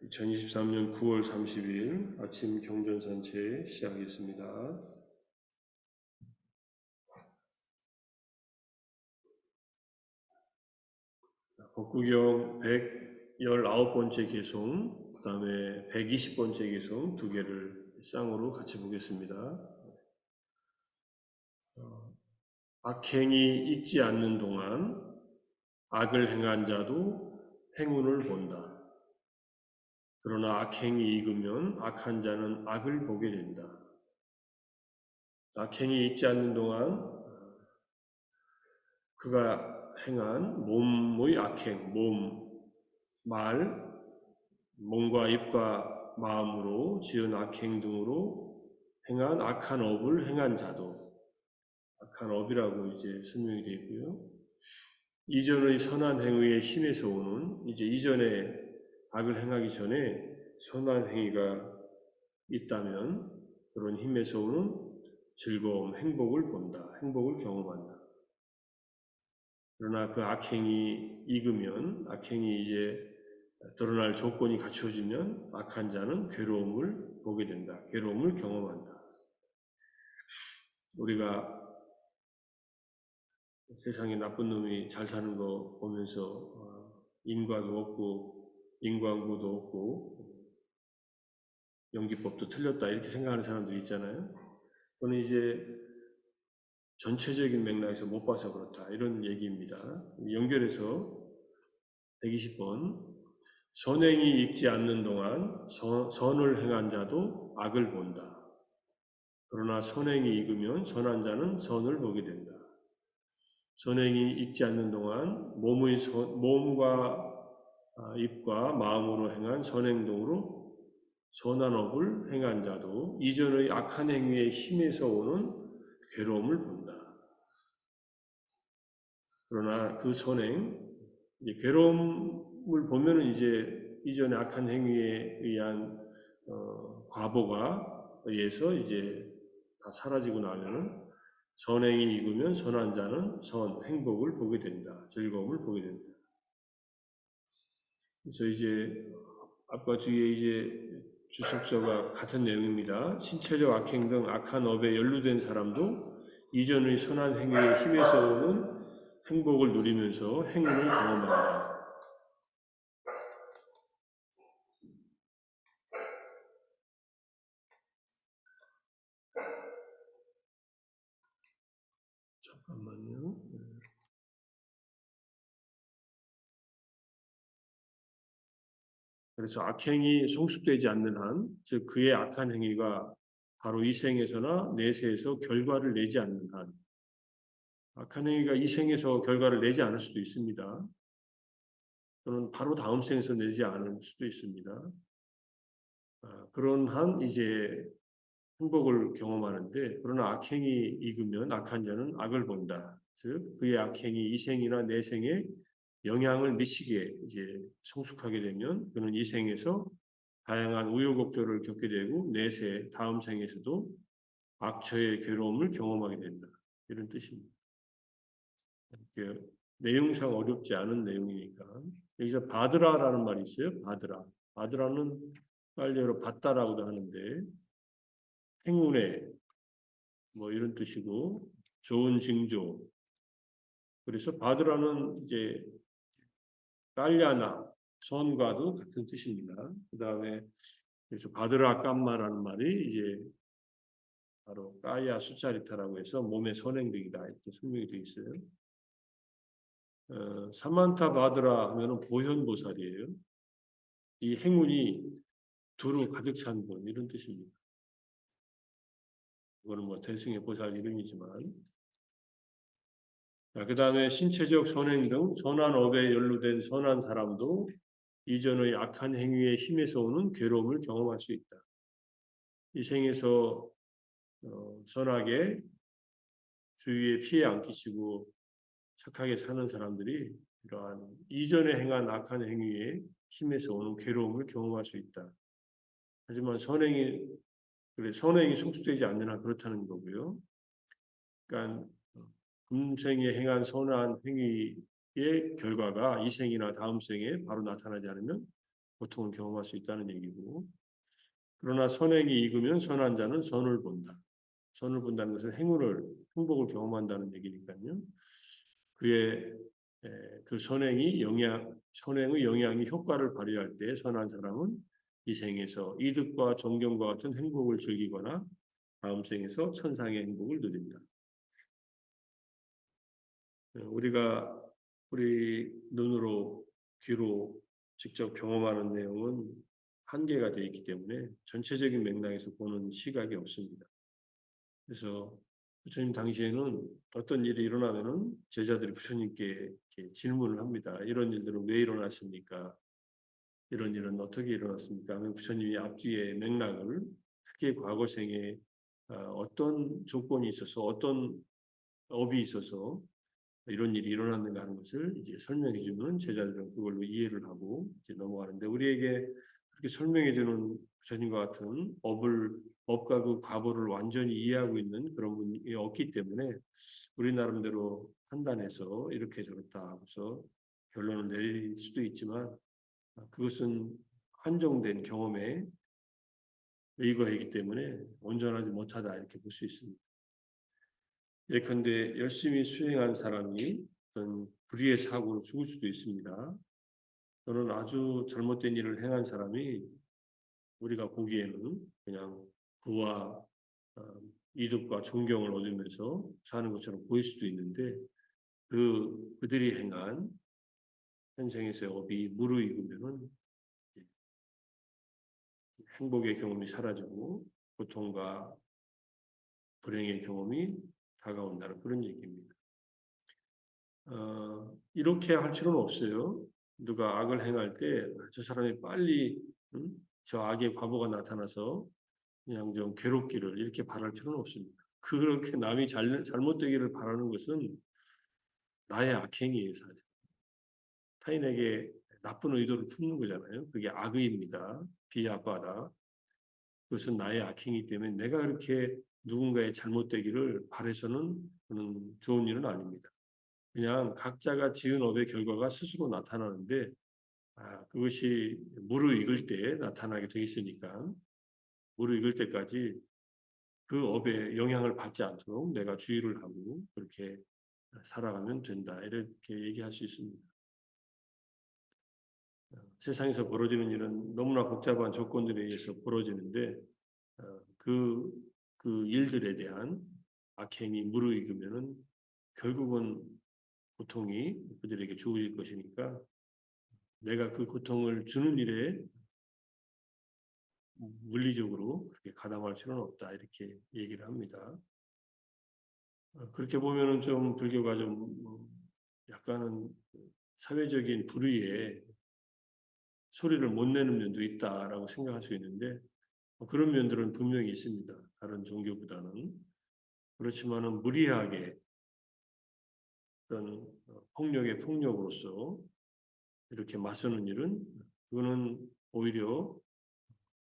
2023년 9월 30일 아침 경전산책 시작하겠습니다. 법구경 119번째 개송, 그 다음에 120번째 개송 두 개를 쌍으로 같이 보겠습니다. 악행이 익지 않는 동안 악을 행한 자도 행운을 본다. 그러나 악행이 익으면 악한 자는 악을 보게 된다. 악행이 익지 않는 동안 그가 행한 몸의 악행, 몸과 입과 마음으로 지은 악행 등으로 행한 악한 업을 행한 자도, 악한 업이라고 이제 설명이 되어 있고요. 이전의 선한 행위의 힘에서 오는, 이전에 악을 행하기 전에 선한 행위가 있다면 그런 힘에서 오는 즐거움, 행복을 본다. 행복을 경험한다. 그러나 그 악행이 익으면, 악행이 이제 드러날 조건이 갖춰지면 악한 자는 괴로움을 보게 된다. 괴로움을 경험한다. 우리가 세상에 나쁜 놈이 잘 사는 거 보면서 인과도 없고 인광보도 없고 연기법도 틀렸다 이렇게 생각하는 사람들이 있잖아요. 그건 이제 전체적인 맥락에서 못 봐서 그렇다 이런 얘기입니다. 연결해서 120번 선행이 익지 않는 동안 선을 행한 자도 악을 본다. 그러나 선행이 익으면 선한 자는 선을 보게 된다. 선행이 익지 않는 동안 몸과 입과 마음으로 행한 선행동으로 선한 업을 행한 자도 이전의 악한 행위의 힘에서 오는 괴로움을 본다. 그러나 그 선행, 괴로움을 보면은 이제 이전의 악한 행위에 의한 과보가 의해서 이제 다 사라지고 나면은 선행이 익으면 선한 자는 행복을 보게 된다. 즐거움을 보게 된다. 그래서 이제 앞과 뒤에 이제 주석서가 같은 내용입니다. 신체적 악행 등 악한 업에 연루된 사람도 이전의 선한 행위의 힘에서 오는 행복을 누리면서 행운을 경험한다. 잠깐만요. 그래서 악행이 성숙되지 않는 한, 즉 그의 악한 행위가 바로 이 생에서나 내세에서 결과를 내지 않는 한, 악한 행위가 이 생에서 결과를 내지 않을 수도 있습니다. 또는 바로 다음 생에서 내지 않을 수도 있습니다. 그런 한 이제 행복을 경험하는데, 그러나 악행이 익으면 악한 자는 악을 본다. 즉 그의 악행이 이 생이나 내생에 영향을 미치게 이제 성숙하게 되면 그는 이 생에서 다양한 우여곡절을 겪게 되고 내세 다음 생에서도 악처의 괴로움을 경험하게 된다. 이런 뜻입니다. 내용상 어렵지 않은 내용이니까 여기서 바드라라는 말이 있어요. 바드라는 빨리어로 받다라고도 하는데 행운의 뭐 이런 뜻이고 좋은 징조. 그래서 바드라는 이제 깔야나 선과도 같은 뜻입니다. 그 다음에 그래서 바드라 깜마라는 말이 이제 바로 까야 수차리타라고 해서 몸의 선행등이다 이렇게 설명이 되어 있어요. 사만타 바드라 하면은 보현보살이에요. 이 행운이 두루 가득 찬 분 이런 뜻입니다. 이거는 뭐 대승의 보살 이름이지만 그 다음에 신체적 선행 등 선한 업에 연루된 선한 사람도 이전의 악한 행위의 힘에서 오는 괴로움을 경험할 수 있다. 이 생에서 선하게 주위에 피해 안 끼치고 착하게 사는 사람들이 이러한 이전에 행한 악한 행위의 힘에서 오는 괴로움을 경험할 수 있다. 하지만 선행이 성숙되지 않는 한 그렇다는 거고요. 그러니까 금생에 행한 선한 행위의 결과가 이 생이나 다음 생에 바로 나타나지 않으면 고통을 경험할 수 있다는 얘기고, 그러나 선행이 익으면 선한 자는 선을 본다. 선을 본다는 것은 행복을 경험한다는 얘기니까요. 그의 그 선행의 영향이 효과를 발휘할 때 선한 사람은 이 생에서 이득과 존경과 같은 행복을 즐기거나 다음 생에서 천상의 행복을 누린다. 우리가 우리 눈으로 귀로 직접 경험하는 내용은 한계가 되어 있기 때문에 전체적인 맥락에서 보는 시각이 없습니다. 그래서 부처님 당시에는 어떤 일이 일어나면은 제자들이 부처님께 이렇게 질문을 합니다. 이런 일들은 왜 일어났습니까? 이런 일은 어떻게 일어났습니까? 하면 부처님이 앞뒤의 맥락을 특히 과거 생에 어떤 조건이 있어서 어떤 업이 있어서 이런 일이 일어났는가 하는 것을 이제 설명해 주면 제자들은 그걸로 이해를 하고 이제 넘어가는데 우리에게 그렇게 설명해 주는 부처님과 같은 업과 그 과보를 완전히 이해하고 있는 그런 분이 없기 때문에 우리 나름대로 판단해서 이렇게 저렇다 하고서 결론을 내릴 수도 있지만 그것은 한정된 경험에 의거하기 때문에 온전하지 못하다 이렇게 볼 수 있습니다. 예컨대 열심히 수행한 사람이 어떤 불의의 사고로 죽을 수도 있습니다. 또는 아주 잘못된 일을 행한 사람이 우리가 보기에는 그냥 부와 이득과 존경을 얻으면서 사는 것처럼 보일 수도 있는데 그들이 행한 현생에서의 업이 무르익으면은 행복의 경험이 사라지고 고통과 불행의 경험이 다가온다는 그런 얘기입니다. 이렇게 할 필요는 없어요. 누가 악을 행할 때 저 사람이 빨리 저 악의 과보가 나타나서 그냥 좀 괴롭기를 이렇게 바랄 필요는 없습니다. 그렇게 남이 잘못되기를 바라는 것은 나의 악행이에요, 사실. 타인에게 나쁜 의도를 품는 거잖아요. 그게 악의입니다. 비악과다. 그것은 나의 악행이기 때문에 내가 그렇게 누군가의 잘못되기를 바라서는 그는 좋은 일은 아닙니다. 그냥 각자가 지은 업의 결과가 스스로 나타나는데 그것이 무르익을 때 나타나게 돼 있으니까 무르익을 때까지 그 업에 영향을 받지 않도록 내가 주의를 하고 그렇게 살아가면 된다. 이렇게 얘기할 수 있습니다. 세상에서 벌어지는 일은 너무나 복잡한 조건들에 의해서 벌어지는데 그, 그 일들에 대한 악행이 무르익으면은 결국은 고통이 그들에게 주어질 것이니까 내가 그 고통을 주는 일에 물리적으로 그렇게 가담할 필요는 없다 이렇게 얘기를 합니다. 그렇게 보면은 좀 불교가 좀 약간은 사회적인 불의에 소리를 못 내는 면도 있다라고 생각할 수 있는데 그런 면들은 분명히 있습니다. 다른 종교보다는. 그렇지만은 무리하게 어떤 폭력의 폭력으로서 이렇게 맞서는 일은 그거는 오히려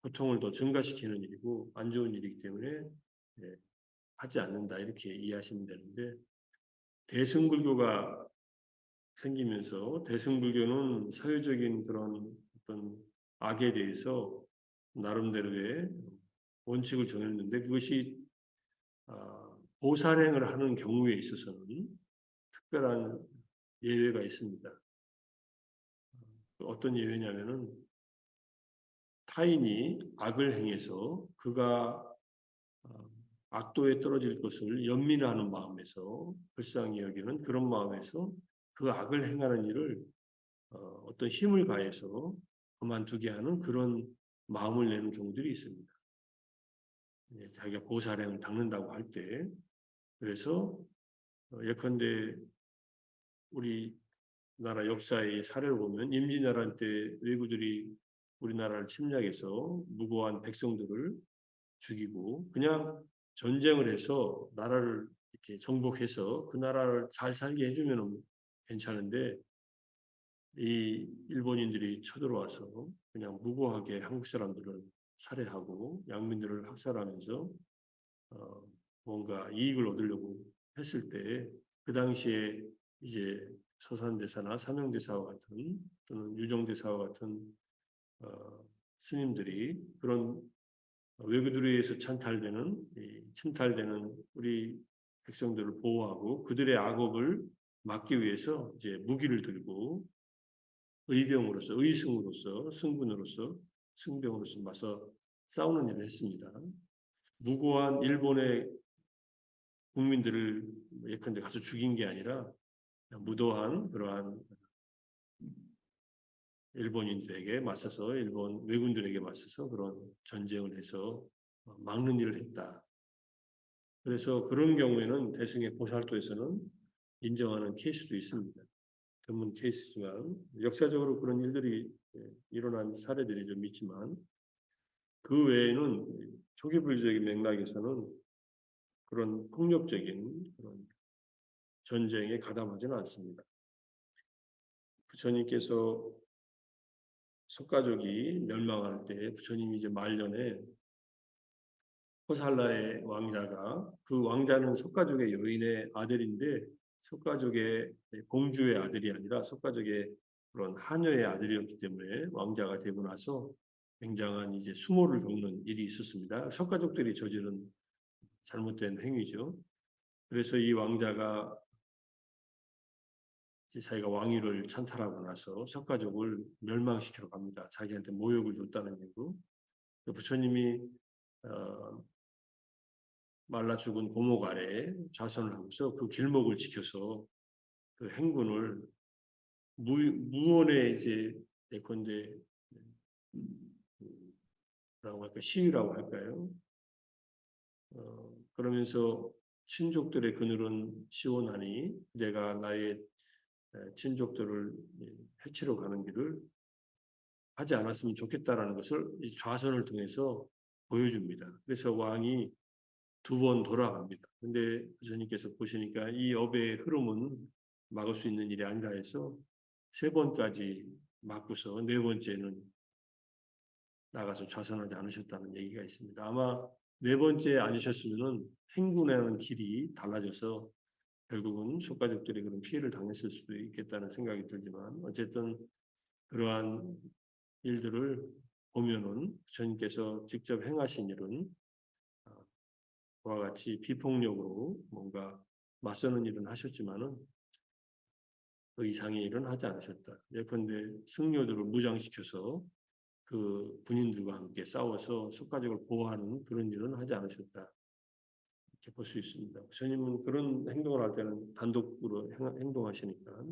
고통을 더 증가시키는 일이고 안 좋은 일이기 때문에 예, 하지 않는다 이렇게 이해하시면 되는데 대승불교가 생기면서 대승불교는 사회적인 그런 어떤 악에 대해서 나름대로의 원칙을 정했는데 그것이 보살행을 하는 경우에 있어서는 특별한 예외가 있습니다. 어떤 예외냐면은 타인이 악을 행해서 그가 악도에 떨어질 것을 연민하는 마음에서 불쌍히 여기는 그런 마음에서 그 악을 행하는 일을 어떤 힘을 가해서 그만두게 하는 그런 마음을 내는 경우들이 있습니다. 자기가 보살행을 닦는다고 할 때 그래서 예컨대 우리나라 역사의 사례를 보면 임진왜란 때 외구들이 우리나라를 침략해서 무고한 백성들을 죽이고 그냥 전쟁을 해서 나라를 이렇게 정복해서 그 나라를 잘 살게 해주면 괜찮은데 이 일본인들이 쳐들어와서 그냥 무고하게 한국 사람들을 살해하고 양민들을 학살하면서 뭔가 이익을 얻으려고 했을 때 그 당시에 이제 서산대사나 삼형대사와 같은 또는 유정대사와 같은 스님들이 그런 왜그들에 의해서 침탈되는 우리 백성들을 보호하고 그들의 악업을 막기 위해서 이제 무기를 들고 의병으로서, 의승으로서, 승군으로서, 승병으로서 맞서 싸우는 일을 했습니다. 무고한 일본의 국민들을 예컨대 가서 죽인 게 아니라 무도한 그러한 일본인들에게 맞서서 일본 왜군들에게 맞서서 그런 전쟁을 해서 막는 일을 했다. 그래서 그런 경우에는 대승의 보살도에서는 인정하는 케이스도 있습니다. 드문 케이스지만 역사적으로 그런 일들이 일어난 사례들이 좀 있지만 그 외에는 초기불교적인 맥락에서는 그런 폭력적인 그런 전쟁에 가담하지는 않습니다. 부처님께서 석가족이 멸망할 때 부처님이 이제 말년에 호살라의 왕자가 그 왕자는 석가족의 여인의 아들인데 석가족의 공주의 아들이 아니라 석가족의 그런 하녀의 아들이었기 때문에 왕자가 되고 나서 굉장한 이제 수모를 겪는 일이 있었습니다. 석가족들이 저지른 잘못된 행위죠. 그래서 이 왕자가 이제 자기가 왕위를 찬탈하고 나서 석가족을 멸망시키러 갑니다. 자기한테 모욕을 줬다는 이유로 부처님이 말라 죽은 고목 아래에 좌선을 하고서 그 길목을 지켜서 그 행군을 무언의 이제 예컨대 라고 할까 시위라고 할까요? 그러면서 친족들의 그늘은 시원하니 내가 나의 친족들을 해치러 가는 길을 하지 않았으면 좋겠다라는 것을 이 좌선을 통해서 보여줍니다. 그래서 왕이 2번 돌아갑니다. 근데 부처님께서 보시니까 이 업의 흐름은 막을 수 있는 일이 아니라 해서 3번까지 막고서 4번째는 나가서 좌선하지 않으셨다는 얘기가 있습니다. 아마 4번째 앉으셨으면은 행군하는 길이 달라져서 결국은 속가족들이 그런 피해를 당했을 수도 있겠다는 생각이 들지만 어쨌든 그러한 일들을 보면은 부처님께서 직접 행하신 일은 그와 같이 비폭력으로 뭔가 맞서는 일은 하셨지만은 그 이상의 일은 하지 않으셨다. 예컨대 승려들을 무장시켜서 그 군인들과 함께 싸워서 속가족을 보호하는 그런 일은 하지 않으셨다. 이렇게 볼 수 있습니다. 부처님은 그런 행동을 할 때는 단독으로 행동하시니까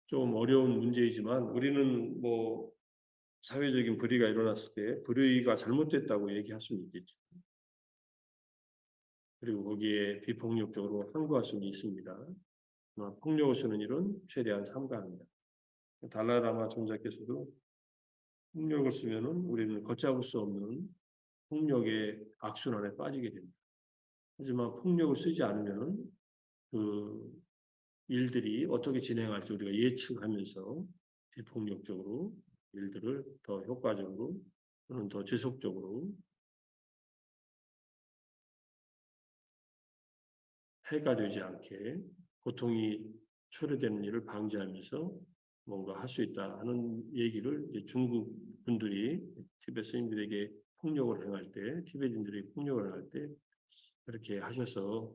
좀 어려운 문제이지만 우리는 뭐 사회적인 불의가 일어났을 때 불의가 잘못됐다고 얘기할 수는 있겠죠. 그리고 거기에 비폭력적으로 항거할 수는 있습니다. 폭력을 쓰는 일은 최대한 삼가합니다. 달라라마 존자께서도 폭력을 쓰면은 우리는 걷잡을 수 없는 폭력의 악순환에 빠지게 됩니다. 하지만 폭력을 쓰지 않으면 그 일들이 어떻게 진행할지 우리가 예측하면서 비폭력적으로 일들을 더 효과적으로 또는 더 지속적으로 해가 되지 않게 고통이 초래되는 일을 방지하면서 뭔가 할 수 있다 하는 얘기를 중국 분들이 티베트 스님들에게 폭력을 행할 때, 티베트인들이 폭력을 행할 때 그렇게 하셔서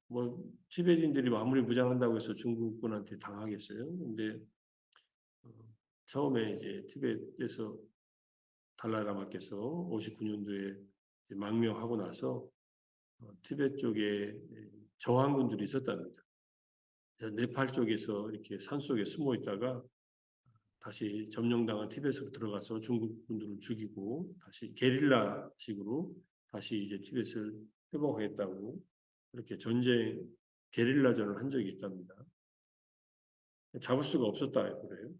뭐 티베트인들이 아무리 무장한다고 해서 중국군한테 당하겠어요. 근데 처음에 이제 티베트에서 달라이라마께서 59년도에 망명하고 나서 티베트 쪽에 저항군들이 있었답니다. 네팔 쪽에서 이렇게 산속에 숨어 있다가 다시 점령당한 티베트로 들어가서 중국 분들을 죽이고 다시 게릴라식으로 다시 이제 티베트를 회복하겠다고 이렇게 전쟁 게릴라전을 한 적이 있답니다. 잡을 수가 없었다 그래요.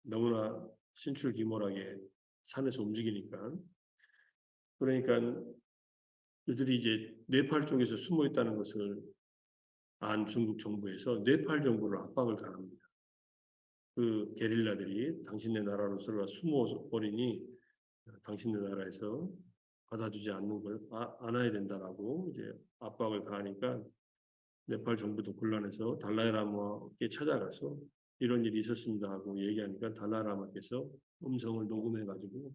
너무나 신출귀몰하게 산에서 움직이니까. 그러니까 그들이 이제 네팔 쪽에서 숨어 있다는 것을 안 중국 정부에서 네팔 정부를 압박을 가합니다. 그 게릴라들이 당신네 나라로 들어가 숨어 버리니 당신네 나라에서 받아주지 않는 걸 안아야 된다라고 이제 압박을 가하니까 네팔 정부도 곤란해서 달라이라마께 찾아가서 이런 일이 있었습니다 하고 얘기하니까 달라라마께서 음성을 녹음해가지고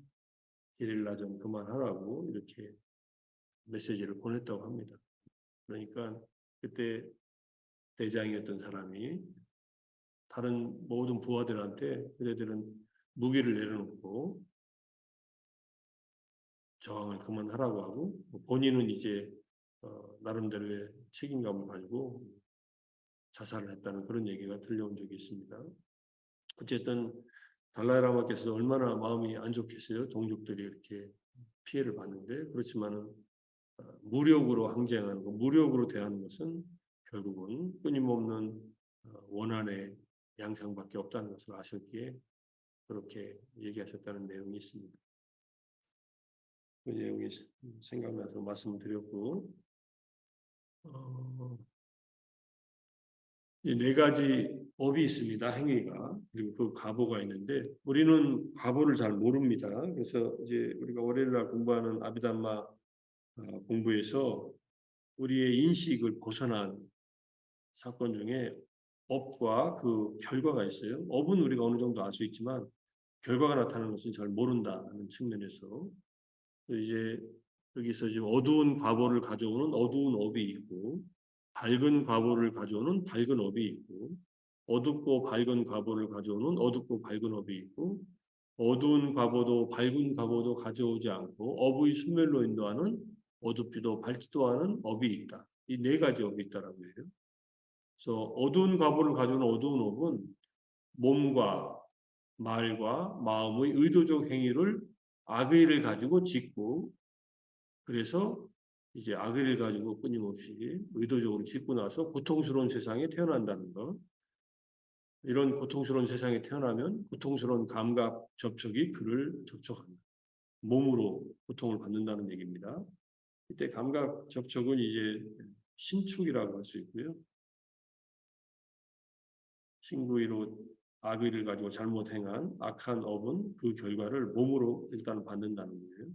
게릴라 좀 그만하라고 이렇게 메시지를 보냈다고 합니다. 그러니까 그때 대장이었던 사람이 다른 모든 부하들한테 그대들은 무기를 내려놓고 저항을 그만하라고 하고 본인은 이제 나름대로의 책임감을 가지고 자살을 했다는 그런 얘기가 들려온 적이 있습니다. 어쨌든 달라이라마께서 얼마나 마음이 안 좋겠어요. 동족들이 이렇게 피해를 봤는데 그렇지만은 무력으로 항쟁하는 것, 무력으로 대하는 것은 결국은 끊임없는 원한의 양상밖에 없다는 것을 아셨기에 그렇게 얘기하셨다는 내용이 있습니다. 그 내용이 생각나서 말씀을 드렸고 이 네 가지 업이 있습니다. 행위가. 그리고 그 과보가 있는데 우리는 과보를 잘 모릅니다. 그래서 이제 우리가 월요일날 공부하는 아비담마 공부에서 우리의 인식을 벗어난 사건 중에 업과 그 결과가 있어요. 업은 우리가 어느 정도 알 수 있지만 결과가 나타나는 것은 잘 모른다는 측면에서 이제 여기서 지금 어두운 과보를 가져오는 어두운 업이 있고 밝은 과보를 가져오는 밝은 업이 있고 어둡고 밝은 과보를 가져오는 어둡고 밝은 업이 있고 어두운 과보도 밝은 과보도 가져오지 않고 업의 소멸로 인도하는 어둡지도 밝지도 않은 업이 있다. 이 네 가지 업이 있다라고 해요. 그래서 어두운 과보를 가져오는 어두운 업은 몸과 말과 마음의 의도적 행위를 악의를 가지고 짓고 그래서 이제 악의를 가지고 끊임없이 의도적으로 짓고 나서 고통스러운 세상에 태어난다는 것. 이런 고통스러운 세상에 태어나면 고통스러운 감각 접촉이 그를 접촉한다. 몸으로 고통을 받는다는 얘기입니다. 이때 감각 접촉은 이제 신축이라고 할 수 있고요. 신구의로 악의를 가지고 잘못 행한 악한 업은 그 결과를 몸으로 일단 받는다는 거예요.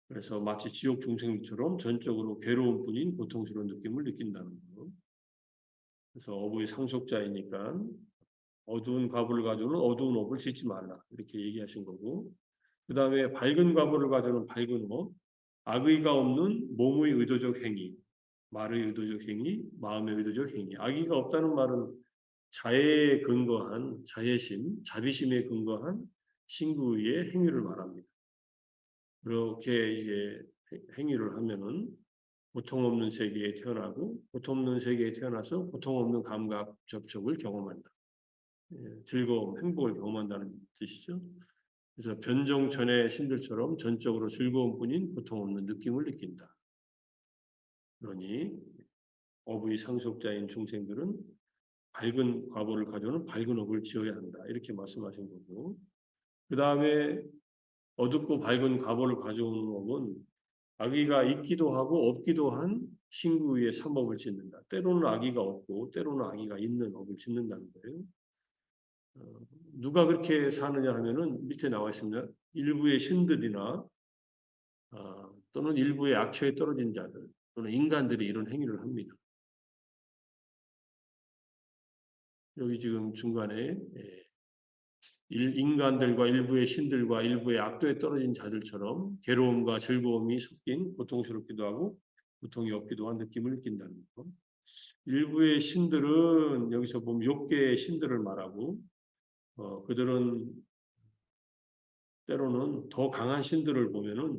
그래서 마치 지옥 중생처럼 전적으로 괴로운 뿐인 고통스러운 느낌을 느낀다는 거. 그래서 업의 상속자이니까 어두운 과보를 가져오는 어두운 업을 짓지 말라 이렇게 얘기하신 거고 그 다음에 밝은 과보를 가져오는 밝은 업 악의가 없는 몸의 의도적 행위 말의 의도적 행위 마음의 의도적 행위 악의가 없다는 말은 자애에 근거한 자애심 자비심에 근거한 신구의 행위를 말합니다. 그렇게 이제 행위를 하면은 고통 없는 세계에 태어나고 고통 없는 세계에 태어나서 고통 없는 감각 접촉을 경험한다. 즐거움, 행복을 경험한다는 뜻이죠. 그래서 변종천의 신들처럼 전적으로 즐거움뿐인 고통 없는 느낌을 느낀다. 그러니 업의 상속자인 중생들은 밝은 과보를 가져오는 밝은 업을 지어야 한다. 이렇게 말씀하신 거고 그 다음에 어둡고 밝은 과보를 가져오는 업은 악의가 있기도 하고 없기도 한 신구의 삼업을 짓는다. 때로는 악의가 없고 때로는 악의가 있는 업을 짓는다는 거예요. 누가 그렇게 사느냐 하면은 밑에 나와 있습니다. 일부의 신들이나 또는 일부의 악처에 떨어진 자들 또는 인간들이 이런 행위를 합니다. 여기 지금 중간에 인간들과 일부의 신들과 일부의 악도에 떨어진 자들처럼 괴로움과 즐거움이 섞인 고통스럽기도 하고 고통이 없기도 한 느낌을 느낀다는 것. 일부의 신들은 여기서 보면 6개의 신들을 말하고 그들은 때로는 더 강한 신들을 보면은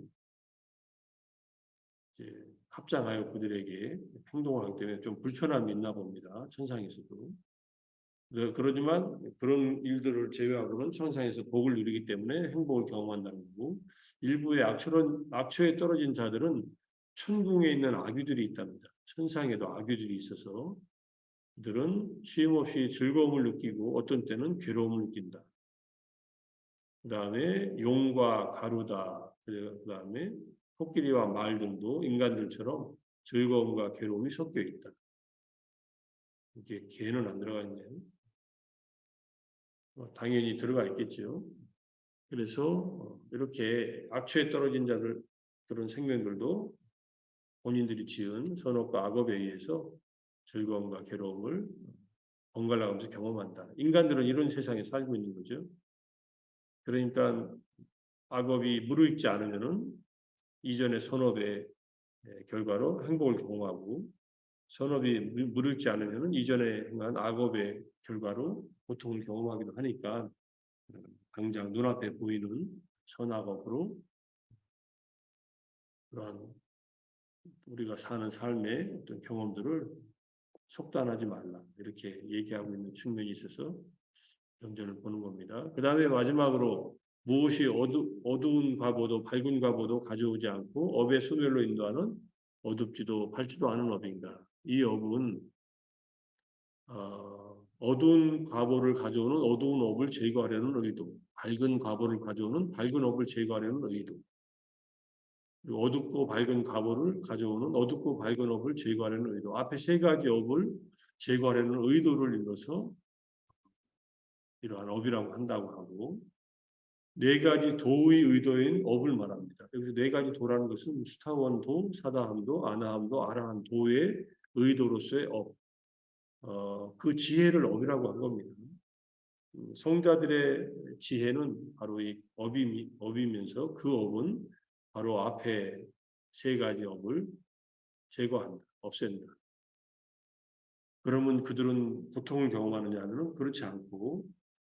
이제 합장하여 그들에게 행동을 하기 때문에 좀 불편함이 있나 봅니다. 천상에서도. 그러지만 그런 일들을 제외하고는 천상에서 복을 누리기 때문에 행복을 경험한다는 거고 일부의 악처에 떨어진 자들은 천궁에 있는 아귀들이 있답니다. 천상에도 아귀들이 있어서 그들은 쉼없이 즐거움을 느끼고 어떤 때는 괴로움을 느낀다. 그 다음에 용과 가루다. 그 다음에 코끼리와 말들도 인간들처럼 즐거움과 괴로움이 섞여 있다. 이게 개는 안 들어가 있네요. 당연히 들어가 있겠죠. 그래서 이렇게 악취에 떨어진 자들 그런 생명들도 본인들이 지은 선업과 악업에 의해서 즐거움과 괴로움을 번갈아가면서 경험한다. 인간들은 이런 세상에 살고 있는 거죠. 그러니까 악업이 무르익지 않으면은 이전의 선업의 결과로 행복을 경험하고 선업이 무르익지 않으면은 이전에 행한 악업의 결과로 고통을 경험하기도 하니까 당장 눈앞에 보이는 선악업으로 그러한 우리가 사는 삶의 어떤 경험들을 속단하지 말라 이렇게 얘기하고 있는 측면이 있어서 경전을 보는 겁니다. 그 다음에 마지막으로 무엇이 어두운 과보도 밝은 과보도 가져오지 않고 업의 소멸로 인도하는 어둡지도 밝지도 않은 업인가. 이 업은 어두운 과보를 가져오는 어두운 업을 제거하려는 의도, 밝은 과보를 가져오는 밝은 업을 제거하려는 의도, 그리고 어둡고 밝은 과보를 가져오는 어둡고 밝은 업을 제거하려는 의도. 앞에 세 가지 업을 제거하려는 의도를 이뤄서 이러한 업이라고 한다고 하고 네 가지 도의 의도인 업을 말합니다. 여기서 네 가지 도라는 것은 수타원도, 사다함도, 아나함도, 아라함도의 의도로서의 업, 그 지혜를 업이라고 한 겁니다. 성자들의 지혜는 바로 이 업이면서 그 업은 바로 앞에 세 가지 업을 제거한다, 없앤다. 그러면 그들은 고통을 경험하느냐는 그렇지 않고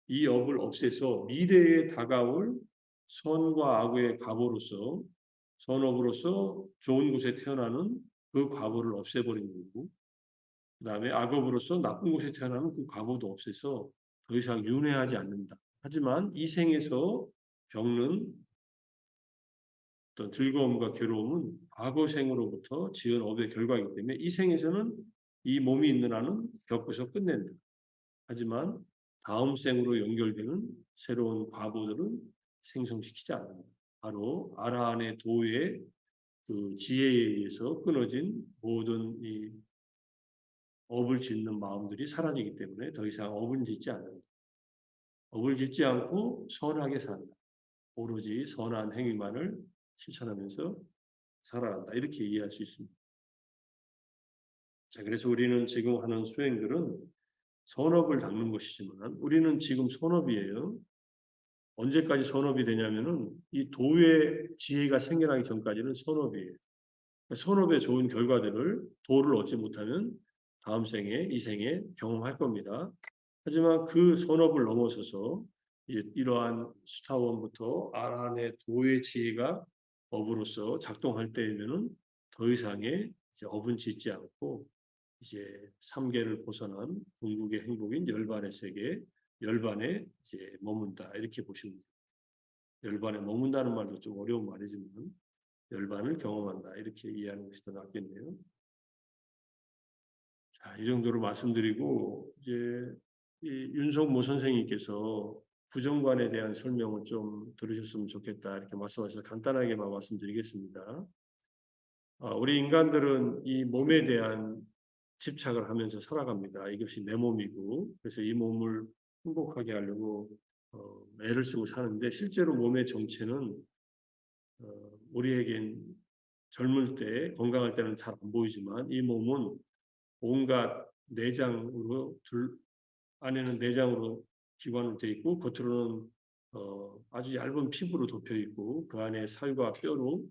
이 업을 없애서 미래에 다가올 선과 악의 과보로서 선업으로서 좋은 곳에 태어나는 그 과보를 없애버리는 거고 그 다음에 악업으로서 나쁜 곳에 태어나는 그 과보도 없애서 더 이상 윤회하지 않는다. 하지만 이 생에서 겪는 어떤 즐거움과 괴로움은 과거 생으로부터 지은 업의 결과이기 때문에 이 생에서는 이 몸이 있는 한은 겪어서 끝낸다. 하지만 다음 생으로 연결되는 새로운 과보들은 생성시키지 않는다. 바로 아라한의 도의 그 지혜에 의해서 끊어진 모든 이 업을 짓는 마음들이 사라지기 때문에 더 이상 업을 짓지 않는다. 업을 짓지 않고 선하게 산다. 오로지 선한 행위만을 실천하면서 살아간다. 이렇게 이해할 수 있습니다. 자, 그래서 우리는 지금 하는 수행들은 선업을 닦는 것이지만 우리는 지금 선업이에요. 언제까지 선업이 되냐면은 이 도의 지혜가 생겨나기 전까지는 선업이에요. 선업의 좋은 결과들을 도를 얻지 못하면 다음 생에, 이 생에 경험할 겁니다. 하지만 그 선업을 넘어서서 이러한 수타원부터 아란의 도의 지혜가 업으로서 작동할 때이면은 더 이상의 이제 업은 짓지 않고 이제 삼계를 벗어난 궁극의 행복인 열반의 세계, 열반에 이제 머문다 이렇게 보시면 됩니다. 열반에 머문다는 말도 좀 어려운 말이지만 열반을 경험한다 이렇게 이해하는 것이 더 낫겠네요. 자, 이 정도로 말씀드리고 이제 윤석모 선생님께서 부정관에 대한 설명을 좀 들으셨으면 좋겠다 이렇게 말씀하셔서 간단하게만 말씀드리겠습니다. 우리 인간들은 이 몸에 대한 집착을 하면서 살아갑니다. 이것이 내 몸이고 그래서 이 몸을 행복하게 하려고 애를 쓰고 사는데 실제로 몸의 정체는 우리에겐 젊을 때 건강할 때는 잘 안 보이지만 이 몸은 온갖 내장으로 안에는 내장으로 기관으로 되어 있고 겉으로는 아주 얇은 피부로 덮여 있고 그 안에 살과 뼈로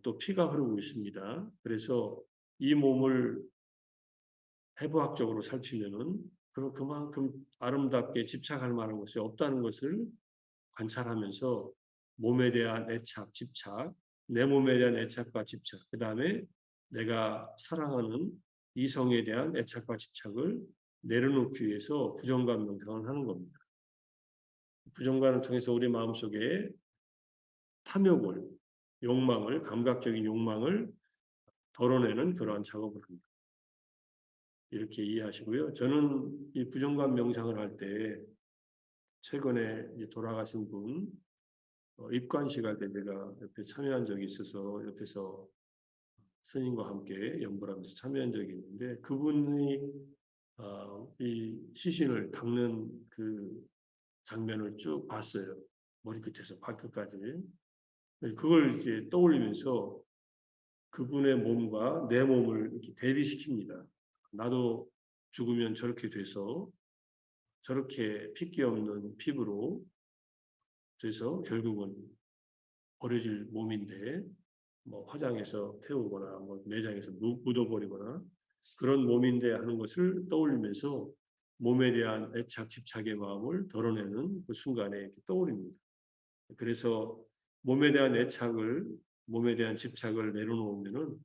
또 피가 흐르고 있습니다. 그래서 이 몸을 해부학적으로 살피면은 그만큼 아름답게 집착할 만한 것이 없다는 것을 관찰하면서 몸에 대한 애착, 집착, 내 몸에 대한 애착과 집착, 그 다음에 내가 사랑하는 이성에 대한 애착과 집착을 내려놓기 위해서 부정관 명상을 하는 겁니다. 부정관을 통해서 우리 마음속에 탐욕을, 욕망을, 감각적인 욕망을 덜어내는 그러한 작업을 합니다. 이렇게 이해하시고요. 저는 이 부정관 명상을 할 때 최근에 돌아가신 분 입관식 할 때 제가 옆에 참여한 적이 있어서 옆에서 스님과 함께 연구를 하면서 참여한 적이 있는데 그분이 이 시신을 닦는 그 장면을 쭉 봤어요. 머리끝에서 발끝까지. 그걸 이제 떠올리면서 그분의 몸과 내 몸을 이렇게 대비시킵니다. 나도 죽으면 저렇게 돼서 저렇게 핏기 없는 피부로 돼서 결국은 버려질 몸인데 뭐 화장해서 태우거나 뭐 매장에서 묻어버리거나 그런 몸인데 하는 것을 떠올리면서 몸에 대한 애착, 집착의 마음을 덜어내는 그 순간에 떠올립니다. 그래서 몸에 대한 애착을, 몸에 대한 집착을 내려놓으면은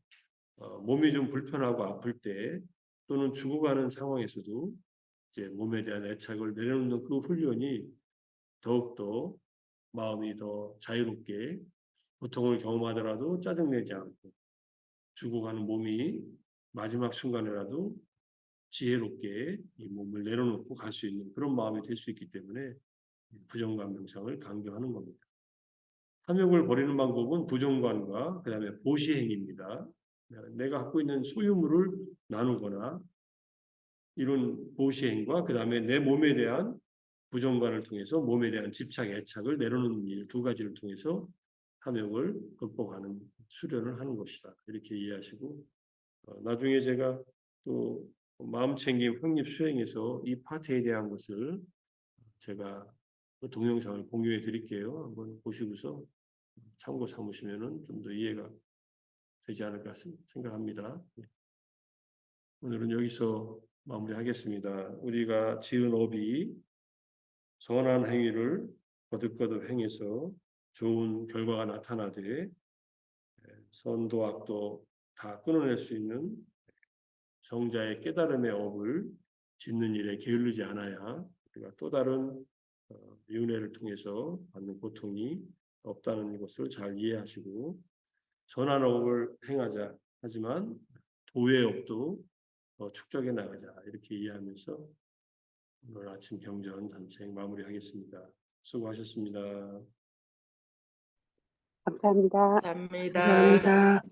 몸이 좀 불편하고 아플 때 또는 죽어가는 상황에서도 이제 몸에 대한 애착을 내려놓는 그 훈련이 더욱더 마음이 더 자유롭게 고통을 경험하더라도 짜증내지 않고 죽어가는 몸이 마지막 순간에라도 지혜롭게 이 몸을 내려놓고 갈 수 있는 그런 마음이 될 수 있기 때문에 부정관 명상을 강조하는 겁니다. 탐욕을 버리는 방법은 부정관과 그다음에 보시행입니다. 내가 갖고 있는 소유물을 나누거나 이런 보시행과 그다음에 내 몸에 대한 부정관을 통해서 몸에 대한 집착, 애착을 내려놓는 일 두 가지를 통해서 탐욕을 극복하는 수련을 하는 것이다. 이렇게 이해하시고 나중에 제가 또 마음챙김 확립 수행에서 이 파트에 대한 것을 제가 그 동영상을 공유해 드릴게요. 한번 보시고서 참고 삼으시면은 좀 더 이해가 되지 않을까 생각합니다. 오늘은 여기서 마무리하겠습니다. 우리가 지은 업이 선한 행위를 거듭거듭 행해서 좋은 결과가 나타나되 선도 악도 다 끊어낼 수 있는 성자의 깨달음의 업을 짓는 일에 게을르지 않아야 우리가 또 다른 윤회를 통해서 받는 고통이 없다는 것을 잘 이해하시고 선한 업을 행하자 하지만 도의 업도 축적해 나가자 이렇게 이해하면서 오늘 아침 경전 단책 마무리하겠습니다. 수고하셨습니다. 감사합니다. 감사합니다. 감사합니다.